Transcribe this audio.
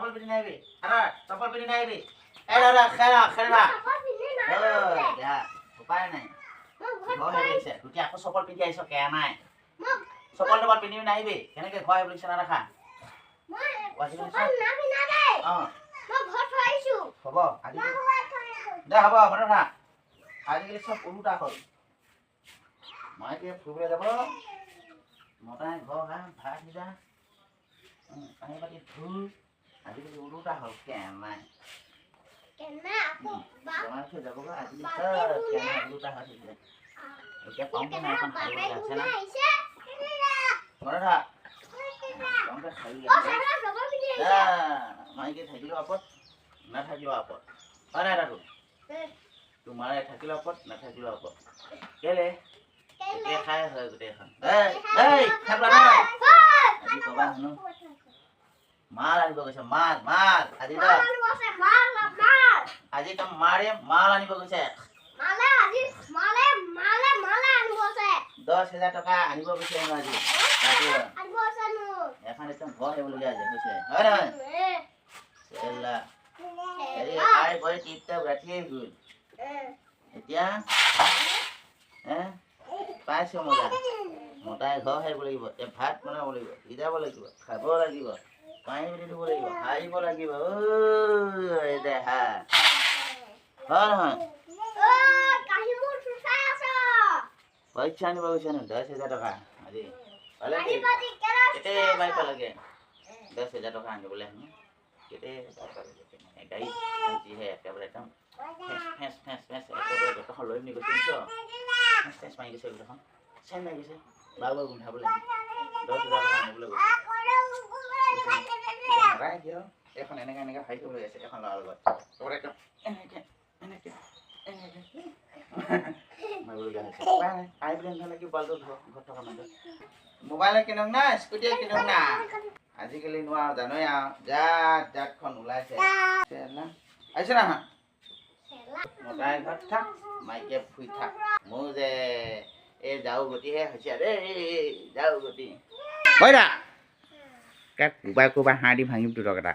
চপল পিন্ধি নাহিবি চপল পিন্ধি নাহিবি এই দাদা খেলা উপায় নাই তুই আকৌ চপল পিন্ধি আহিছ কেয়া নাই চপল টপল পিন্ধি নাহিবি কেনেকে ঘৰ আহিব লাগিছে নাৰাখা হ'ব আজি দে হ'ব মানে থাক আজিকালি চব ওলোটা হ'ল মাইকে ফুৰিবলৈ যাব মতাই ঘৰ ভাত সিজা পানী পাতি ধুই আজিকালি ওলোটা হ'ল কেনাই যাবগৈ আজিকালি ওলোটা হৈ থাকিলে এতিয়া কমকে নাই এখন খাবলৈ আছে না মনে থাক কমকে খাই মাইকে থাকিলেও আপদ নাথাকিলেও আপদ হয় নাই তাকো তোমাৰে থাকিলেও আপদ নাথাকিলেও আপদ কেলে এতিয়া খাই হয় গোটেইখন আজি কবা শুনো মাল আনিব গৈছে মাল আজি তো মাৰে মাল আনিব গৈছে 10,000 টকা আনিব গৈছে আজি এখন একদম ঘৰ আহিবলগীয়া হৈছে হয় নহয় খাই বৈ টিপটাপ ৰাতিয়ে গ'ল এতিয়া পাইছো মতাই ঘৰ আহিব লাগিব ভাত বনাব লাগিব সিজাব লাগিব খাব লাগিব পানী মেলি দিব লাগিব হাৰিব লাগিব দেহা হয় নহয় পইচা আনিব গৈছে ন 10,000 টকা আজি পালে কেতিয়া বাই পালেগে 10,000 টকা আনিবলৈ হেনো কেতিয়া গাড়ী যিহে একেবাৰে একদম একেবাৰে গোটেইখন লৈ পিনি গৈছে মাৰি গৈছে গোটেইখন চেন মাৰি গৈছে বাৰু গোন্ধাবলৈ 10,000 টকা আনিবলৈ গৈছে এখন এনেকে হাৰি কৰিবলৈ আছে এখন ল'ৰাৰ লগত একদম এনেকে মাৰিবলগীয়া হৈছে আহি পিনে নহ'লে কি বলটো ঘৰত থকা মানুহ মোবাইলে কিনক না স্কুটিয়ে কিনক না আজিকালি নোৱাৰো জানোই আৰু জাতখন ওলাইছে আহিছে না মতাই ঘৰত থাক মাইকে ফুৰি থাক মোৰ যে এই যাও গতিহে হৈছে দেই যাও গতি হয় দা কোবাই হাঁহ দি ভাঙিম তোৰ এটা